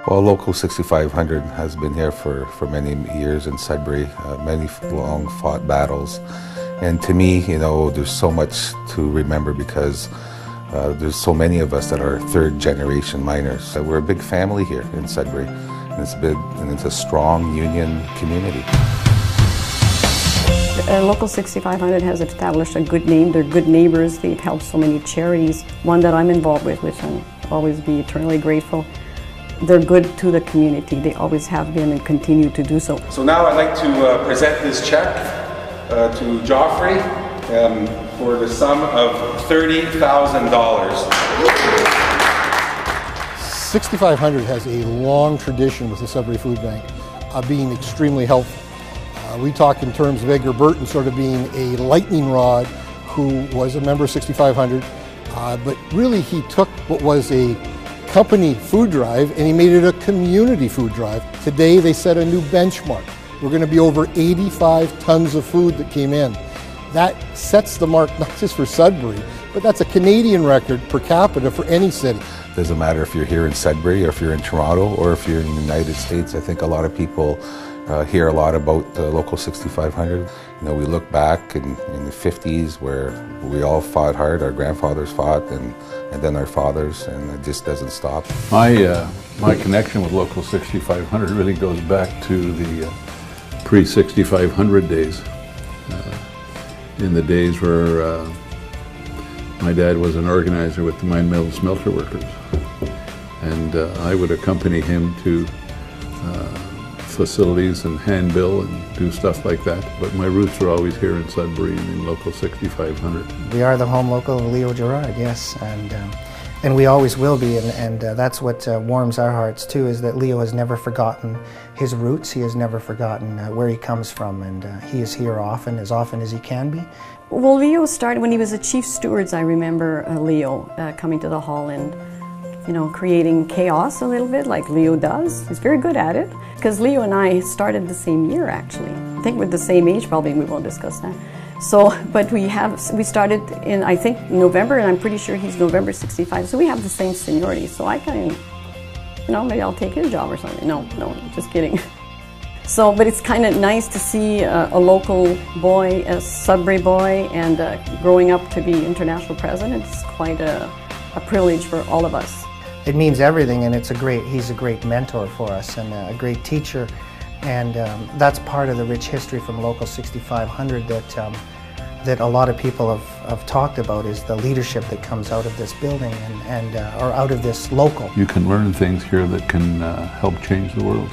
Well, Local 6500 has been here for many years in Sudbury, many long fought battles. And to me, you know, there's so much to remember because there's so many of us that are third generation miners. We're a big family here in Sudbury, and it's a strong union community. Local 6500 has established a good name. They're good neighbors. They've helped so many charities. One that I'm involved with, which I'll always be eternally grateful. They're good to the community. They always have been and continue to do so. So now I'd like to present this check to Joffrey for the sum of $30,000. 6500 has a long tradition with the Sudbury Food Bank of being extremely helpful. We talk in terms of Edgar Burton sort of being a lightning rod who was a member of 6500, but really he took what was a company food drive and he made it a community food drive. Today they set a new benchmark. We're going to be over 85 tons of food that came in. That sets the mark not just for Sudbury, but that's a Canadian record per capita for any city. Doesn't matter if you're here in Sudbury or if you're in Toronto or if you're in the United States. I think a lot of people hear a lot about Local 6500. You know, we look back in the 50s where we all fought hard, our grandfathers fought, and then our fathers, and it just doesn't stop. My connection with Local 6500 really goes back to the pre-6500 days. In the days where my dad was an organizer with the mine mill smelter workers. And I would accompany him to facilities and handbill and do stuff like that. But my roots are always here in Sudbury and in Local 6500. We are the home local of Leo Gerard, yes, and we always will be, and that's what warms our hearts too, is that Leo has never forgotten his roots. He has never forgotten where he comes from, and he is here often as he can be. Well, Leo started when he was a chief stewards. I remember Leo coming to the hall and, you know, creating chaos a little bit like Leo does. He's very good at it. Because Leo and I started the same year, actually. I think we're the same age, probably, we won't discuss that. So, but we started in, I think, November, and I'm pretty sure he's November 65, so we have the same seniority. So I kind of, you know, maybe I'll take his job or something. No, just kidding. So, but it's kind of nice to see a local boy, a Sudbury boy, and growing up to be international president. It's quite a privilege for all of us. It means everything, and he's a great mentor for us and a great teacher, and that's part of the rich history from Local 6500 that a lot of people have talked about, is the leadership that comes out of this building or out of this local. You can learn things here that can help change the world.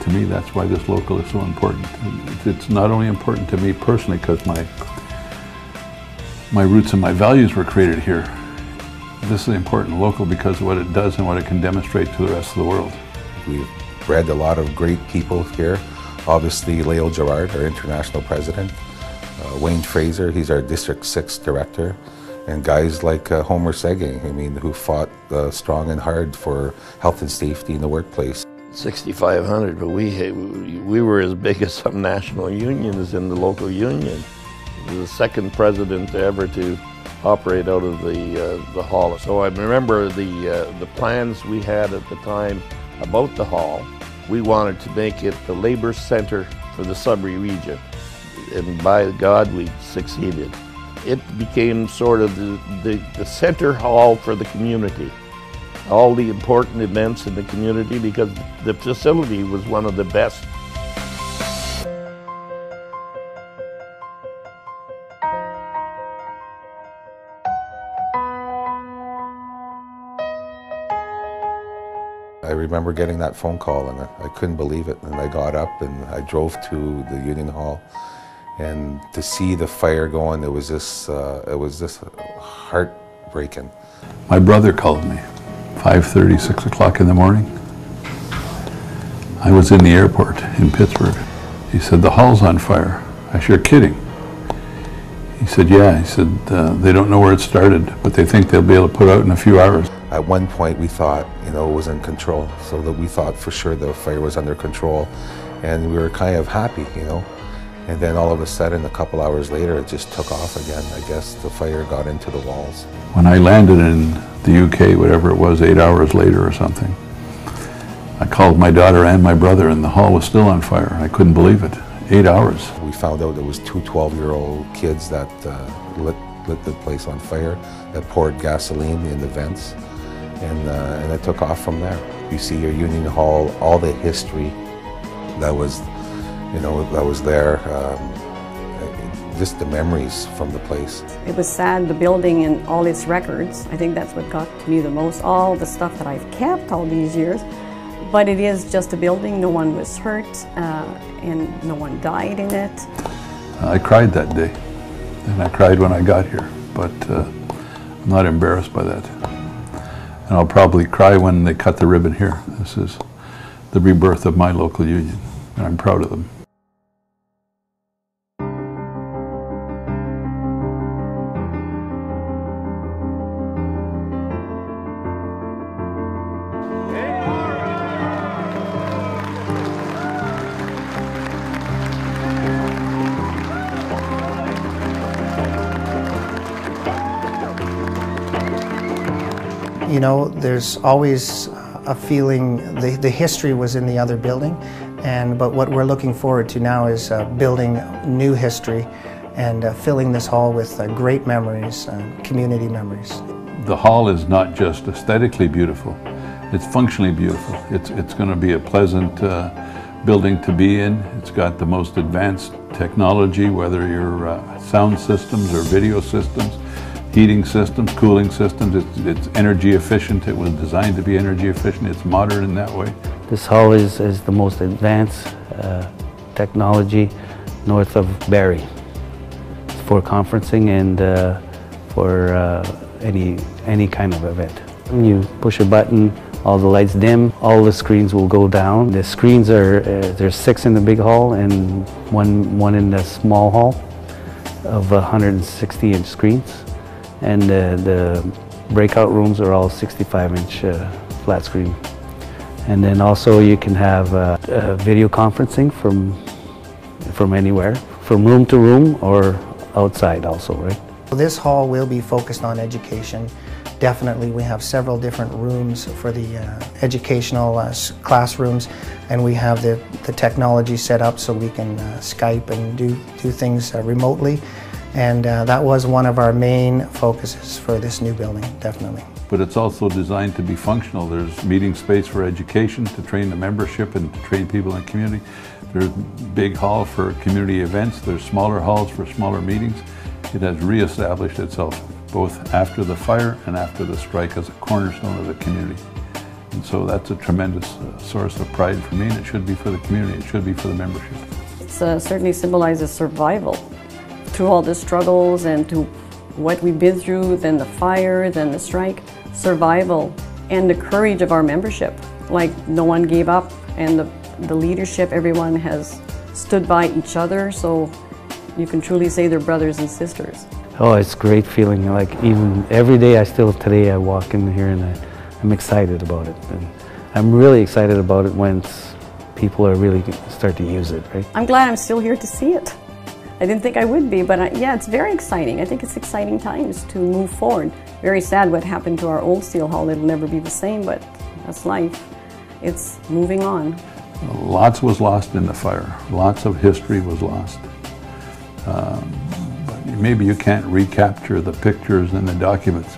To me, that's why this local is so important. It's not only important to me personally because my roots and my values were created here. This is an important local because of what it does and what it can demonstrate to the rest of the world. We've bred a lot of great people here. Obviously, Leo Gerard, our international president. Wayne Fraser, he's our District 6 director. And guys like Homer Seging, I mean, who fought strong and hard for health and safety in the workplace. 6500, but we were as big as some national unions in the local union. The second president ever to operate out of the hall. So I remember the plans we had at the time about the hall. We wanted to make it the labor center for the Sudbury region, and by God we succeeded. It became sort of the center hall for the community. All the important events in the community, because the facility was one of the best. I remember getting that phone call and I couldn't believe it, and I got up and I drove to the Union Hall, and to see the fire going, it was just heartbreaking. My brother called me, 5:30, 6 o'clock in the morning. I was in the airport in Pittsburgh. He said, "The hall's on fire." I said, "You're kidding." He said, "Yeah." He said, "They don't know where it started, but they think they'll be able to put out in a few hours." At one point we thought, you know, it was in control, so that we thought for sure the fire was under control, and we were kind of happy, you know. And then all of a sudden, a couple hours later, it just took off again. I guess the fire got into the walls. When I landed in the UK, whatever it was, 8 hours later or something, I called my daughter and my brother, and the hall was still on fire. I couldn't believe it. 8 hours. We found out there was two 12-year-old kids that lit the place on fire, that poured gasoline in the vents, and it took off from there. You see your Union Hall, all the history that was, that was there, just the memories from the place. It was sad, the building and all its records. I think that's what got to me the most, all the stuff that I've kept all these years. But it is just a building, no one was hurt, and no one died in it. I cried that day, and I cried when I got here, but I'm not embarrassed by that. And I'll probably cry when they cut the ribbon here. This is the rebirth of my local union, and I'm proud of them. You know, there's always a feeling, the history was in the other building, but what we're looking forward to now is building new history and filling this hall with great memories, community memories. The hall is not just aesthetically beautiful, it's functionally beautiful. It's going to be a pleasant building to be in. It's got the most advanced technology, whether you're sound systems or video systems, heating systems, cooling systems. It's energy efficient. It was designed to be energy efficient. It's modern in that way. This hall is the most advanced technology north of Barrie for conferencing and for any kind of event. When you push a button, all the lights dim, all the screens will go down. The screens are, there's 6 in the big hall and one in the small hall of 160-inch screens. And the breakout rooms are all 65-inch flat screen. And then also you can have video conferencing from anywhere, from room to room or outside also, right? This hall will be focused on education. Definitely, we have several different rooms for the educational classrooms, and we have the technology set up so we can Skype and do things remotely. And that was one of our main focuses for this new building, definitely. But it's also designed to be functional. There's meeting space for education, to train the membership and to train people in the community. There's big hall for community events. There's smaller halls for smaller meetings. It has reestablished itself both after the fire and after the strike as a cornerstone of the community. And so that's a tremendous source of pride for me, and it should be for the community. It should be for the membership. It certainly symbolizes survival. Through all the struggles and to what we've been through, then the fire, then the strike, survival and the courage of our membership. Like no one gave up, and the leadership, everyone has stood by each other, so you can truly say they're brothers and sisters. Oh, it's a great feeling. Like even every day today I walk in here and I'm excited about it. And I'm really excited about it when people are really start to use it, right? I'm glad I'm still here to see it. I didn't think I would be, but yeah, it's very exciting. I think it's exciting times to move forward. Very sad what happened to our old steel hall. It'll never be the same, but that's life. It's moving on. Lots was lost in the fire. Lots of history was lost. But maybe you can't recapture the pictures and the documents,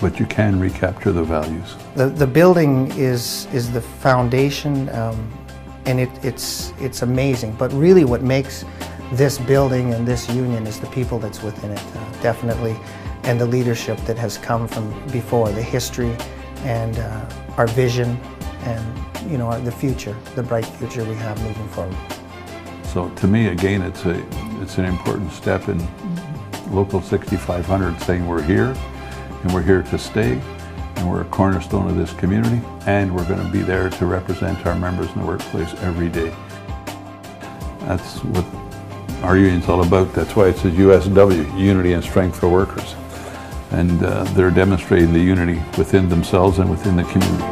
but you can recapture the values. The building is the foundation, and it's amazing. But really what makes this building and this union is the people that's within it, definitely, and the leadership that has come from before, the history and our vision and the future, the bright future we have moving forward. So to me, again, it's an important step in Local 6500 saying we're here and we're here to stay and we're a cornerstone of this community and we're going to be there to represent our members in the workplace every day. That's what our union's all about. That's why it says USW, Unity and Strength for Workers. And they're demonstrating the unity within themselves and within the community.